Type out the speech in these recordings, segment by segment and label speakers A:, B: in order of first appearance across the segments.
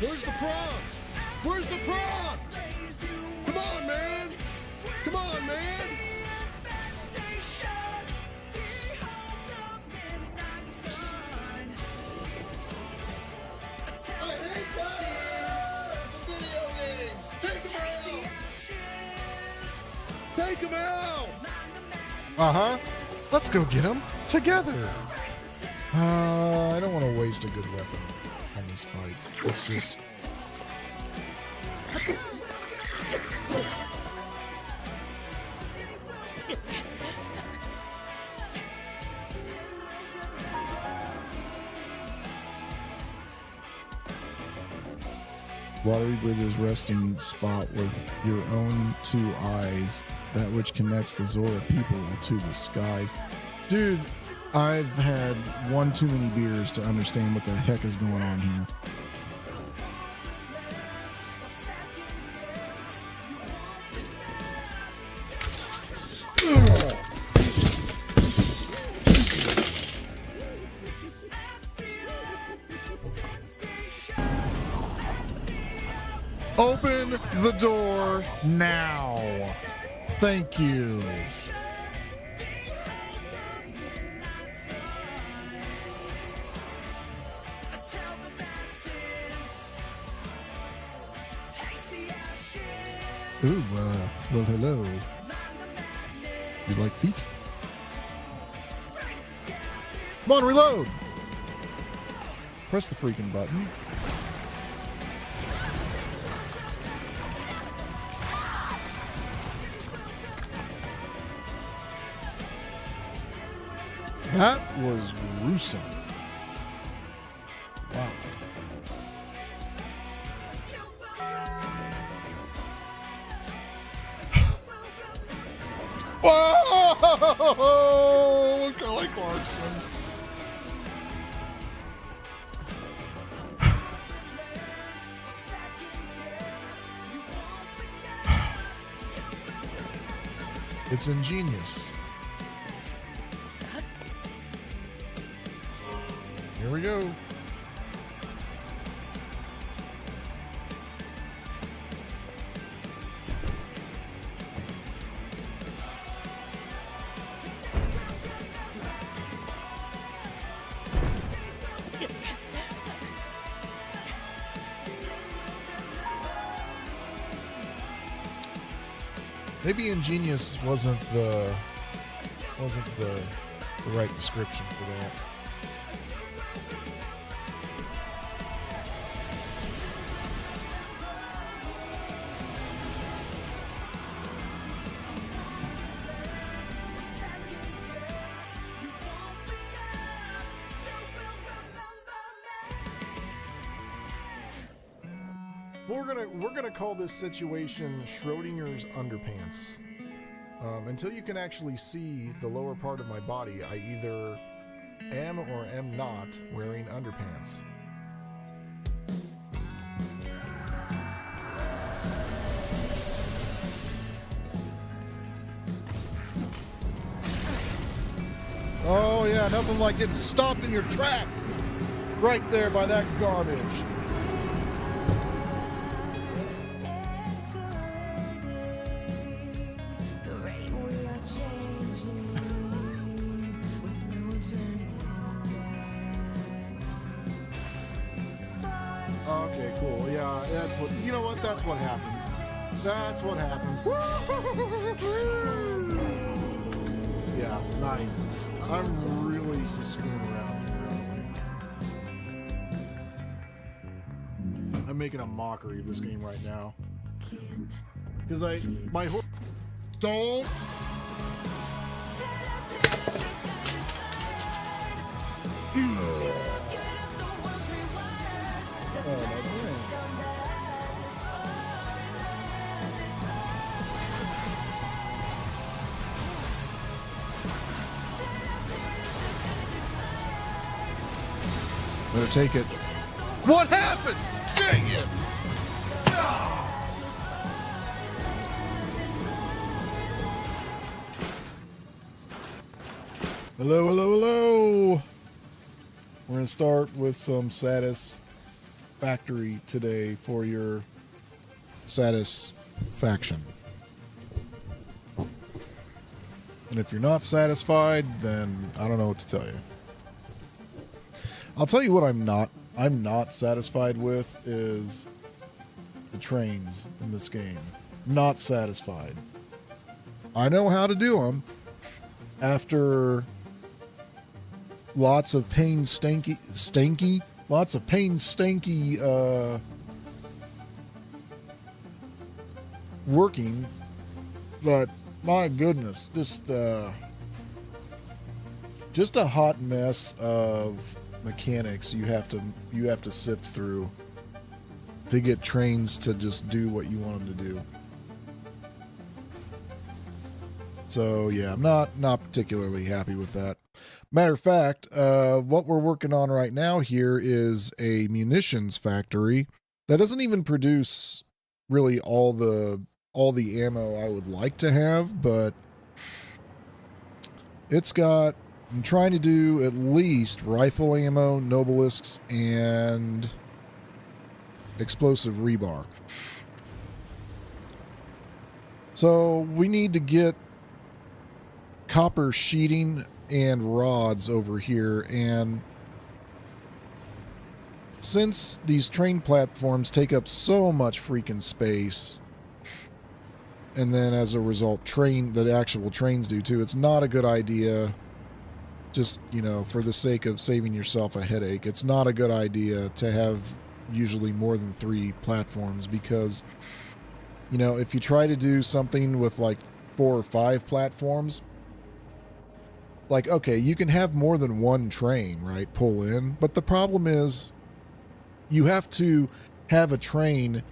A: Where's the prompt? Where's the prompt? Come on, man. Come on, man. I hate games and video games. Take them out. Take them out.
B: Uh-huh. Let's go get them together. I don't want to waste a good weapon on this fight. Let's just... Watery Bridge's resting spot with your own two eyes, that which connects the Zora people to the skies. Dude, I've had one too many beers to understand what the heck is going on here. Open the door now. Thank you. Ooh, well, hello. You like feet? Come on, reload! Press the freaking button. That was gruesome. Wow. Whoa! Look how like Clarkson. It's ingenious. Here we go. Maybe ingenious wasn't the right description for that. We're gonna call this situation Schrodinger's underpants. Until you can actually see the lower part of my body, I either am or am not wearing underpants. Oh yeah, nothing like getting stopped in your tracks right there by that garbage. Okay, cool. Yeah, that's what, you know what? That's what happens. That's what happens. Yeah, nice. I'm really just screwing around here. I'm making a mockery of this game right now. Because my horse. Don't. Better take it. What happened? Dang it! Hello. We're gonna start with some status. factory today for your satisfaction. And if you're not satisfied, then I don't know what to tell you. I'll tell you what I'm not satisfied with is the trains in this game. Not satisfied. I know how to do them after lots of painstaking working, but my goodness, just a hot mess of mechanics you have to sift through to get trains to just do what you want them to do. So yeah, I'm not particularly happy with that. Matter of fact, what we're working on right now here is a munitions factory that doesn't even produce really all the ammo I would like to have, but it's got, I'm trying to do at least rifle ammo, nobelisks, and explosive rebar. So we need to get copper sheeting and rods over here, and since these train platforms take up so much freaking space, and then as a result the actual trains do too, it's not a good idea, just, you know, for the sake of saving yourself a headache, it's not a good idea to have usually more than 3 platforms, because, you know, if you try to do something with like 4 or 5 platforms, like, okay, you can have more than one train, right, pull in, but the problem is you have to have a train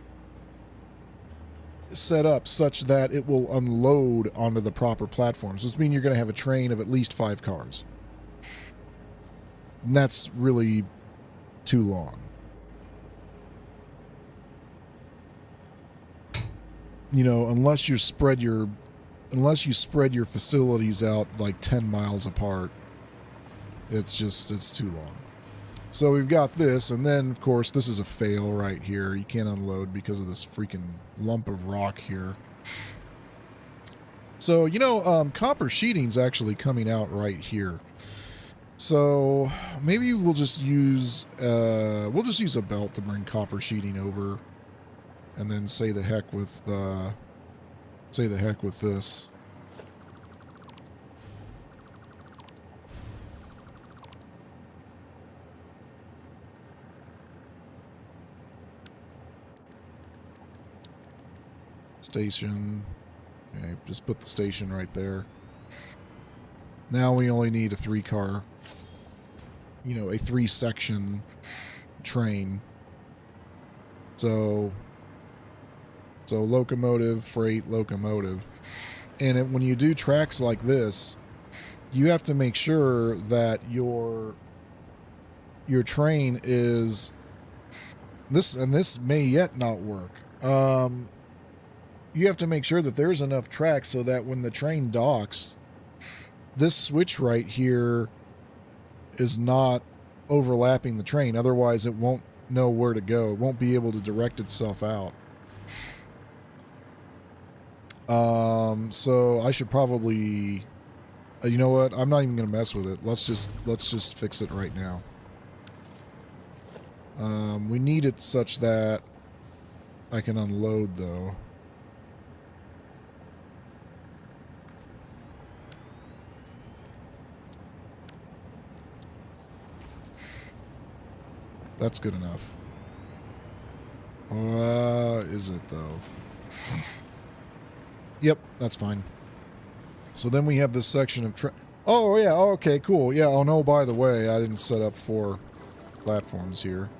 B: set up such that it will unload onto the proper platforms, which means you're going to have a train of at least 5 cars. And that's really too long. You know, unless you spread your facilities out like 10 miles apart, it's too long. So we've got this, and then of course this is a fail right here. You can't unload because of this freaking lump of rock here. So, you know, copper sheeting's actually coming out right here. So maybe we'll just use a belt to bring copper sheeting over, and then say the heck with this. Station. Okay, just put the station right there. Now we only need a 3-car, you know, a 3-section train. So locomotive, freight, locomotive. And when you do tracks like this, you have to make sure that your train is this, and this may yet not work. You have to make sure that there's enough tracks so that when the train docks, this switch right here is not overlapping the train. Otherwise, it won't know where to go. It won't be able to direct itself out. So I should probably, you know what? I'm not even going to mess with it. Let's just fix it right now. We need it such that I can unload, though. That's good enough. Is it, though? Yep, that's fine. So then we have this section of oh, yeah, okay, cool. Yeah, oh, no, by the way, I didn't set up 4 platforms here.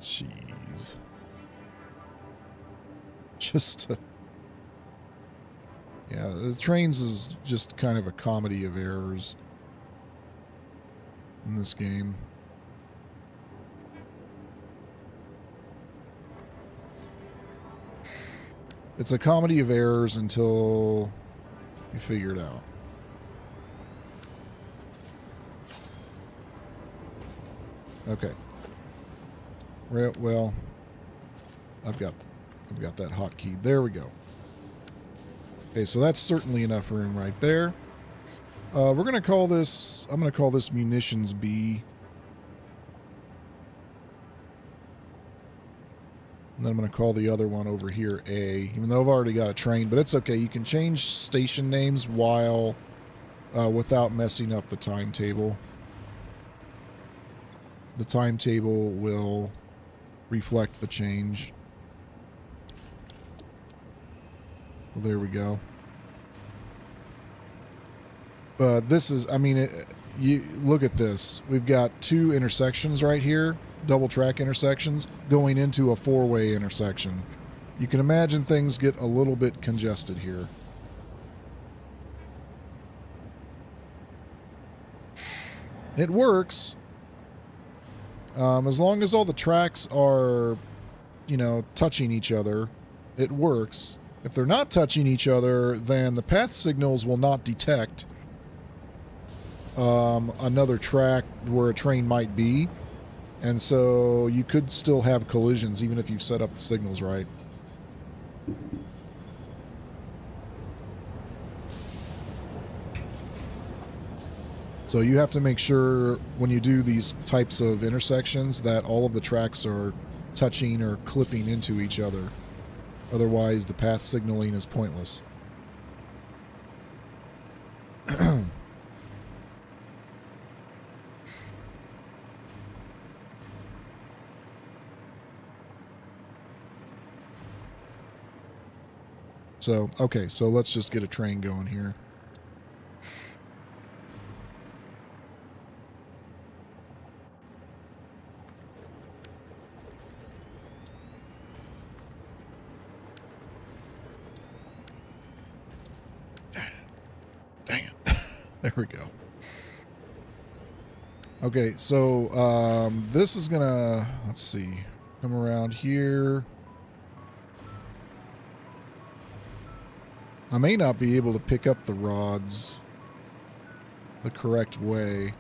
B: Jeez. Yeah, the trains is just kind of a comedy of errors in this game. It's a comedy of errors until you figure it out. Okay. Well, I've got that hotkey. There we go. Okay, so that's certainly enough room right there. We're gonna call this. I'm gonna call this munitions B. And then I'm going to call the other one over here A, even though I've already got a train, but it's okay. You can change station names while without messing up the timetable. The timetable will reflect the change. Well, there we go. But this is, I mean, you look at this. We've got 2 intersections right here. Double track intersections going into a 4-way intersection. You can imagine things get a little bit congested here. It works. As long as all the tracks are, you know, touching each other, it works. If they're not touching each other, then the path signals will not detect another track where a train might be. And so you could still have collisions even if you've set up the signals right. So you have to make sure when you do these types of intersections that all of the tracks are touching or clipping into each other. Otherwise, the path signaling is pointless. So, okay, so let's just get a train going here. Dang it. There we go. Okay, so this is gonna, let's see, come around here. I may not be able to pick up the rods the correct way.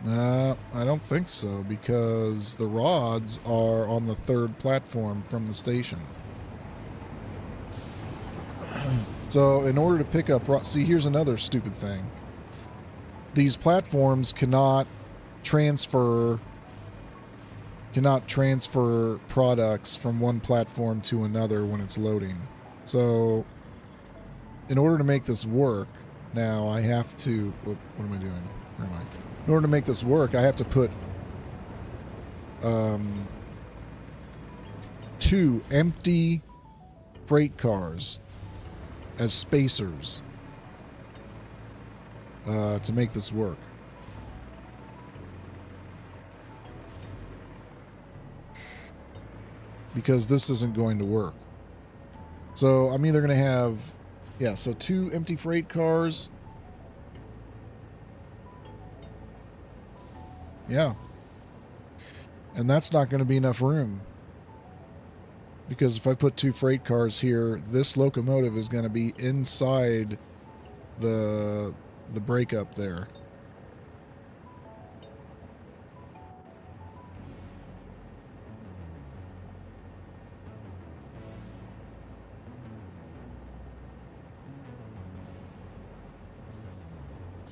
B: I don't think so, because the rods are on the 3rd platform from the station. So in order to pick up rods, see, here's another stupid thing. These platforms cannot transfer products from one platform to another when it's loading. So in order to make this work, now I have to, what am I doing? Where am I? In order to make this work, I have to put 2 empty freight cars as spacers to make this work. Because this isn't going to work. So I'm either going to have, yeah, so 2 empty freight cars. Yeah. And that's not going to be enough room. Because if I put 2 freight cars here, this locomotive is going to be inside the breakup there.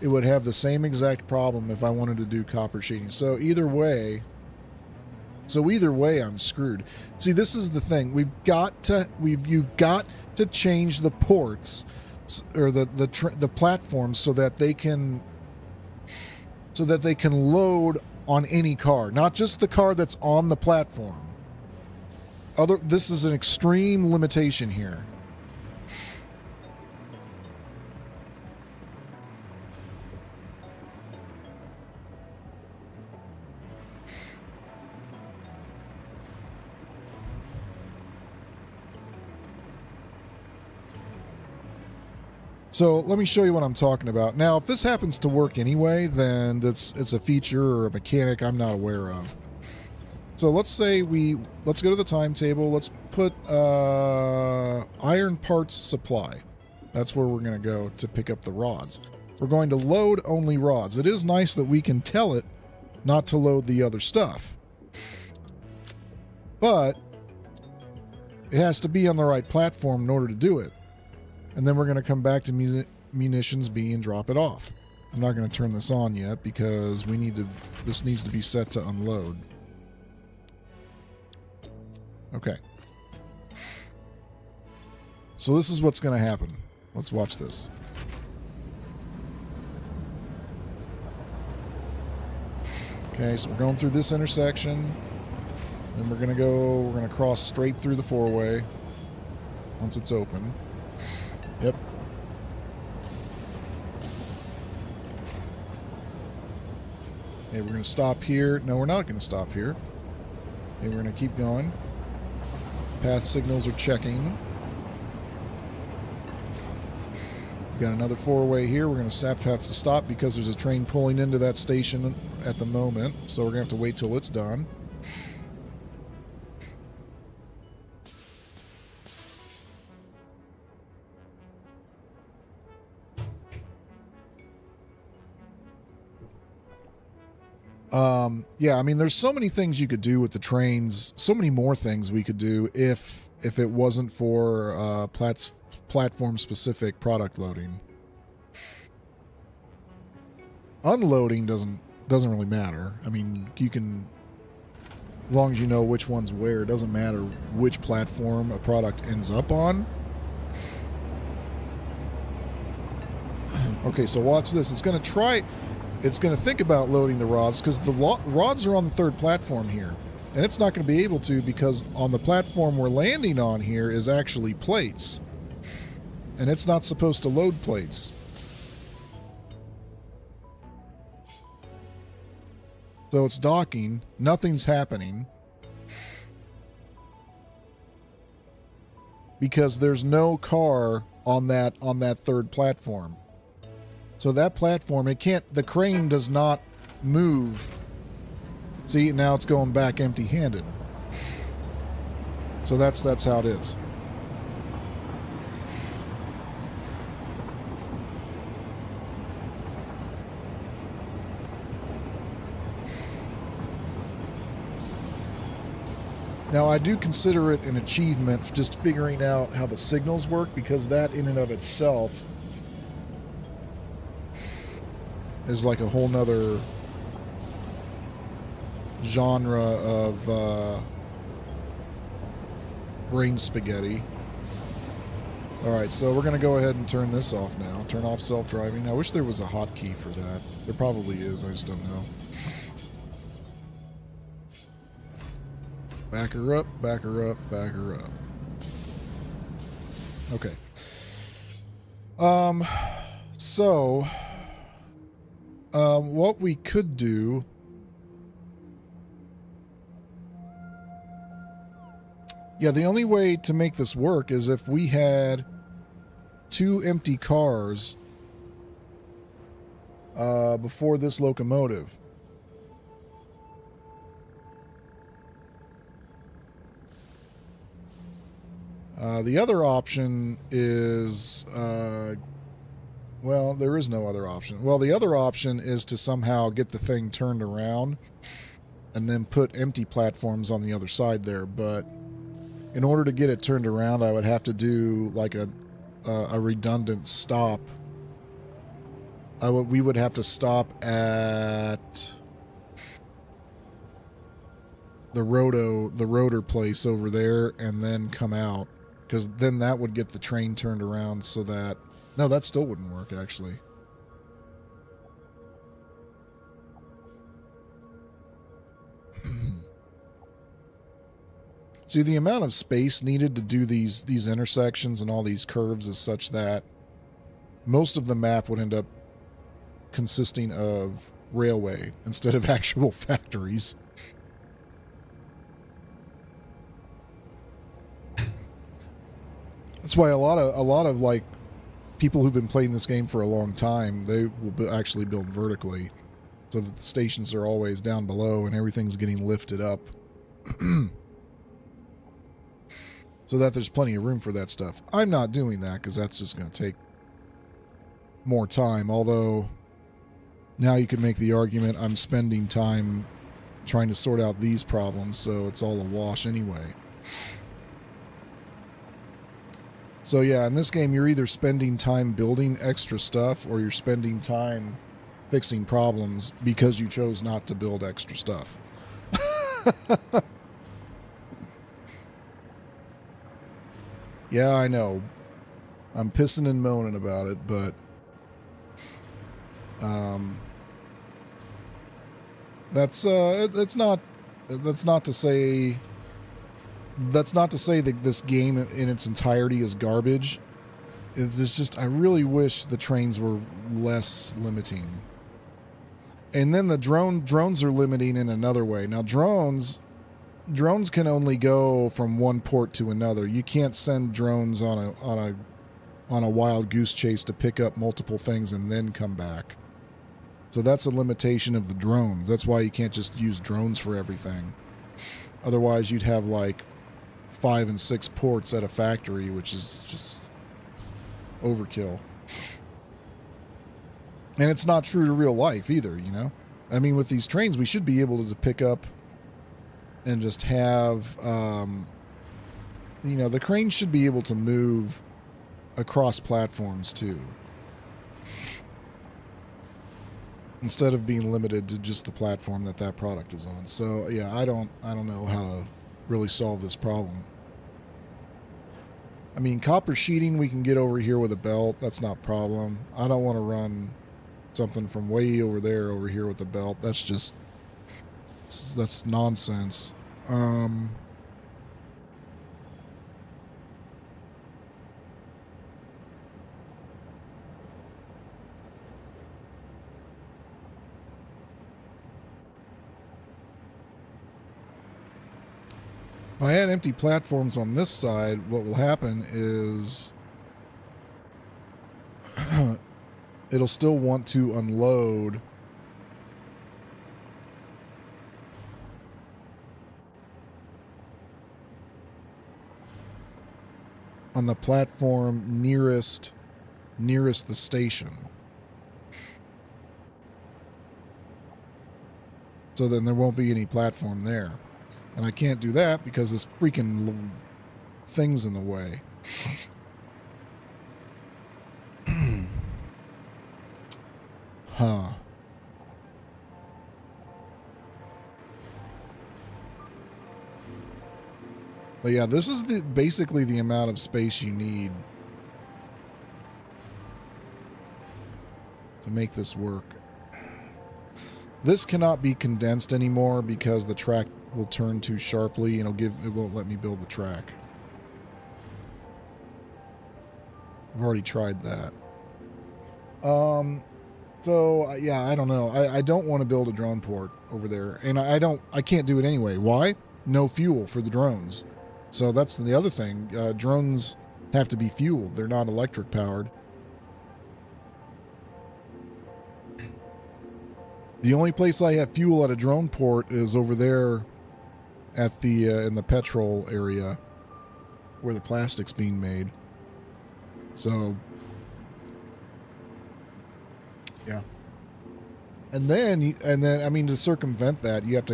B: It would have the same exact problem if I wanted to do copper sheeting. So either way, I'm screwed. See, this is the thing. You've got to change the ports or the platforms so that they can load on any car, not just the car that's on the platform. This is an extreme limitation here. So let me show you what I'm talking about. Now, if this happens to work anyway, then it's a feature or a mechanic I'm not aware of. So let's say let's go to the timetable. Let's put iron parts supply. That's where we're going to go to pick up the rods. We're going to load only rods. It is nice that we can tell it not to load the other stuff. But it has to be on the right platform in order to do it. And then we're going to come back to munitions B and drop it off. I'm not going to turn this on yet because this needs to be set to unload. Okay. So this is what's going to happen. Let's watch this. Okay, so we're going through this intersection. Then we're going to cross straight through the four-way once it's open. Yep. Okay, we're going to stop here. No, we're not going to stop here. Okay, we're going to keep going. Path signals are checking. We've got another four-way here. We're going to have to stop because there's a train pulling into that station at the moment. So we're going to have to wait till it's done. Yeah, I mean, there's so many things you could do with the trains, so many more things we could do if it wasn't for platform-specific product loading. Unloading doesn't really matter. I mean, you can, as long as you know which one's where, it doesn't matter which platform a product ends up on. Okay, so watch this. It's going to think about loading the rods because the rods are on the third platform here. And it's not going to be able to because on the platform we're landing on here is actually plates. And it's not supposed to load plates. So it's docking. Nothing's happening. Because there's no car on that third platform. So that platform, the crane does not move. See, now it's going back empty-handed. So that's how it is. Now, I do consider it an achievement just figuring out how the signals work because that in and of itself is like a whole nother genre of brain spaghetti. Alright, so we're going to go ahead and turn this off now. Turn off self-driving. I wish there was a hotkey for that. There probably is, I just don't know. Back her up, back her up, back her up. Okay. So what we could do the only way to make this work is if we had 2 empty cars before this locomotive. The other option is well, there is no other option. Well, the other option is to somehow get the thing turned around and then put empty platforms on the other side there. But in order to get it turned around, I would have to do like a redundant stop. We would have to stop at the rotor place over there and then come out. Because then that would get the train turned around so that... No, that still wouldn't work, actually. See, the amount of space needed to do these intersections and all these curves is such that most of the map would end up consisting of railway instead of actual factories. That's why a lot of like people who've been playing this game for a long time, they will actually build vertically so that the stations are always down below and everything's getting lifted up. so that there's plenty of room for that stuff. I'm not doing that because that's just going to take more time, although now you could make the argument I'm spending time trying to sort out these problems, so it's all a wash anyway. So yeah, in this game, you're either spending time building extra stuff or you're spending time fixing problems because you chose not to build extra stuff. Yeah, I know. I'm pissing and moaning about it, but that's not to say that this game in its entirety is garbage. It's just I really wish the trains were less limiting. And then the drones are limiting in another way. Now drones can only go from one port to another. You can't send drones on a wild goose chase to pick up multiple things and then come back. So that's a limitation of the drones. That's why you can't just use drones for everything. Otherwise, you'd have like 5 and 6 ports at a factory, which is just overkill. And it's not true to real life either, you know? I mean, with these trains, we should be able to pick up and just have, the crane should be able to move across platforms too, instead of being limited to just the platform that product is on. So yeah, I don't know how to really solve this problem. I mean, copper sheeting we can get over here with a belt. That's not a problem. I don't want to run something from way over here with the belt. That's nonsense. If I had empty platforms on this side, what will happen is it'll still want to unload on the platform nearest the station. So then there won't be any platform there. And I can't do that because this freaking thing's in the way. Huh. But yeah, this is basically the amount of space you need to make this work. This cannot be condensed anymore because the track will turn too sharply and it won't let me build the track. I've already tried that. So yeah, I don't know. I don't want to build a drone port over there, and I can't do it anyway. Why? No fuel for the drones. So that's the other thing. Drones have to be fueled. They're not electric powered. The only place I have fuel at a drone port is over there at the in the petrol area where the plastic's being made. So yeah. And then I mean, to circumvent that, you have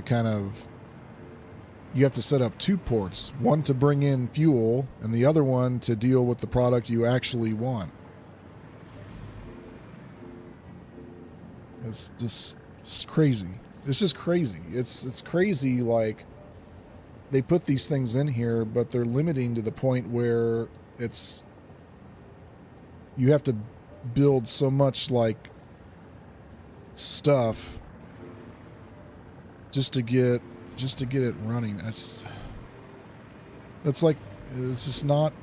B: to set up 2 ports, one to bring in fuel and the other one to deal with the product you actually want. It's crazy. It's just crazy. It's crazy. Like, they put these things in here, but they're limiting to the point where you have to build so much like stuff just to get it running. That's like, it's just not.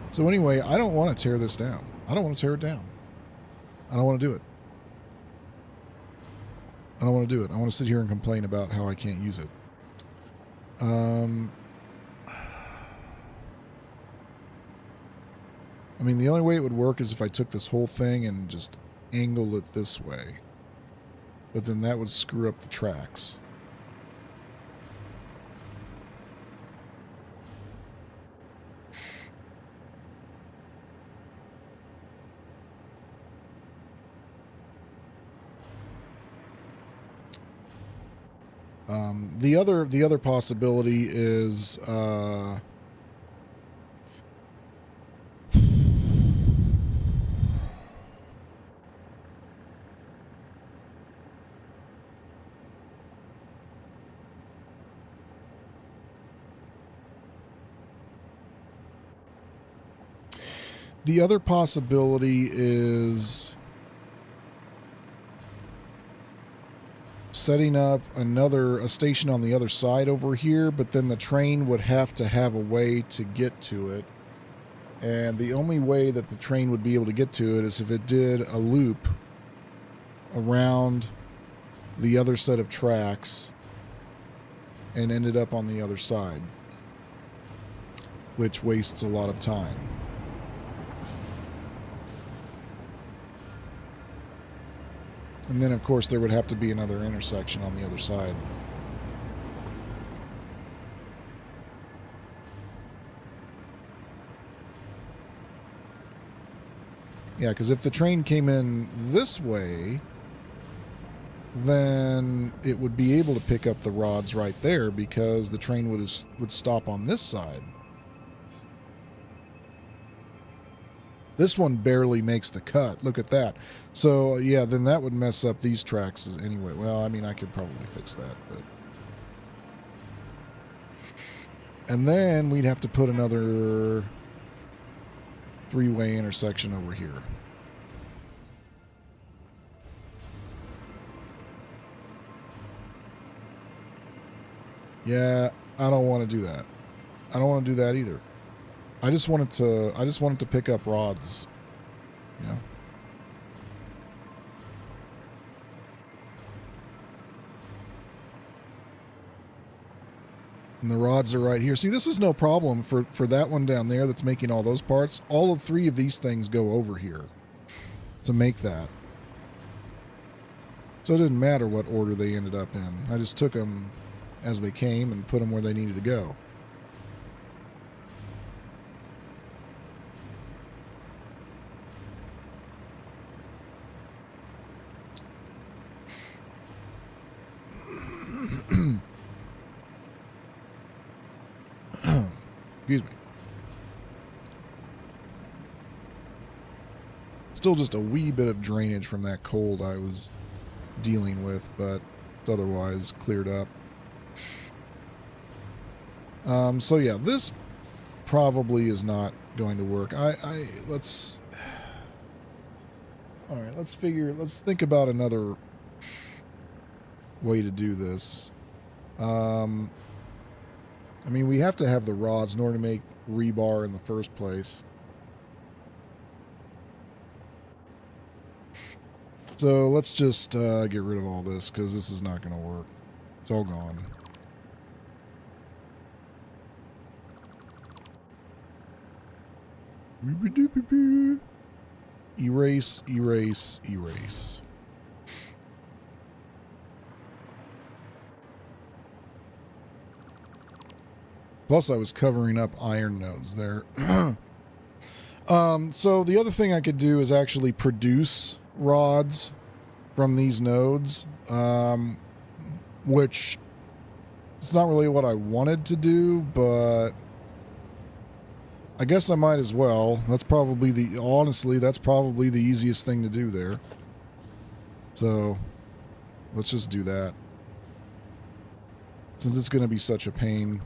B: So anyway, I don't want to tear this down. I don't want to tear it down. I don't want to do it. I don't want to do it. I want to sit here and complain about how I can't use it. I mean, the only way it would work is if I took this whole thing and just angled it this way. but then that would screw up the tracks. The other possibility is the other possibility is setting up a station on the other side over here, but then the train would have to have a way to get to it. And the only way that the train would be able to get to it is if it did a loop around the other set of tracks and ended up on the other side, which wastes a lot of time. And then, of course, there would have to be another intersection on the other side. Yeah, because if the train came in this way, then it would be able to pick up the rods right there because the train would stop on this side. This one barely makes the cut. Look at that. So, yeah, then that would mess up these tracks anyway. Well, I mean, I could probably fix that, but... And then we'd have to put another three-way intersection over here. Yeah, I don't want to do that. I don't want to do that either. I just wanted to pick up rods, you know. And the rods are right here. See, this is no problem for that one down there that's making all those parts. All of three of these things go over here to make that. So it didn't matter what order they ended up in. I just took them as they came and put them where they needed to go. Excuse me. Still just a wee bit of drainage from that cold I was dealing with, but it's otherwise cleared up. So yeah, this probably is not going to work. Let's think about another way to do this. I mean, we have to have the rods in order to make rebar in the first place. So let's just get rid of all this because this is not going to work. It's all gone. Erase, erase, erase. Plus, I was covering up iron nodes there. So the other thing I could do is actually produce rods from these nodes, which it's not really what I wanted to do, but I guess I might as well. That's probably honestly, that's probably the easiest thing to do there. So let's just do that. Since it's going to be such a pain,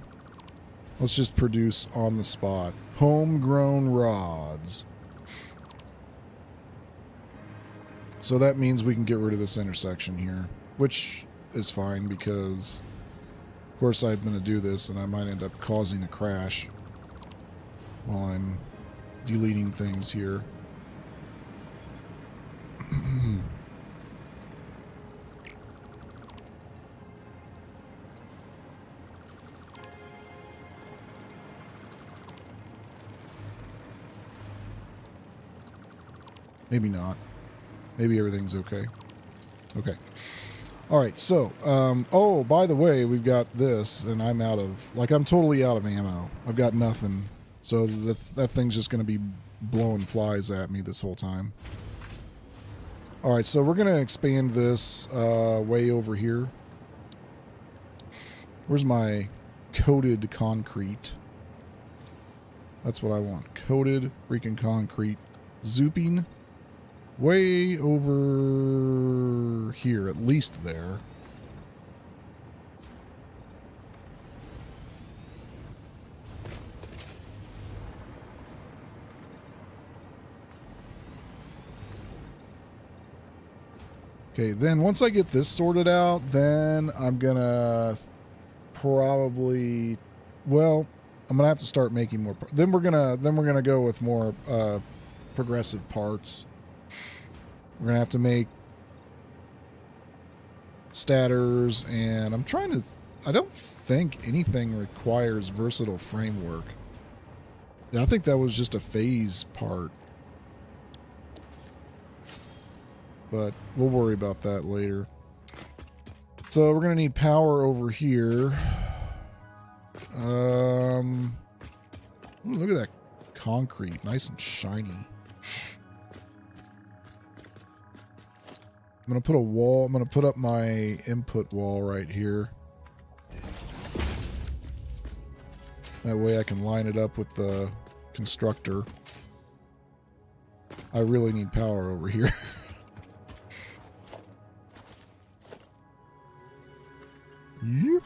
B: let's just produce on the spot. Homegrown rods. So that means we can get rid of this intersection here, which is fine because, of course, I'm going to do this and I might end up causing a crash while I'm deleting things here. Maybe not. Maybe everything's okay. Okay. All right, so, oh, by the way, we've got this, and I'm totally out of ammo. I've got nothing. So that thing's just going to be blowing flies at me this whole time. All right, so we're going to expand this way over here. Where's my coated concrete? That's what I want. Coated freaking concrete. Zooping way over here, at least there. Okay, then once I get this sorted out, then I'm gonna probably, well, I'm gonna have to start making more. Then we're gonna go with more progressive parts. We're gonna have to make statters, and I don't think anything requires versatile framework. Yeah, I think that was just a phase part. But we'll worry about that later. So we're going to need power over here. Ooh, look at that concrete. Nice and shiny. I'm going to put a wall. I'm going to put up my input wall right here. That way I can line it up with the constructor. I really need power over here. Yep.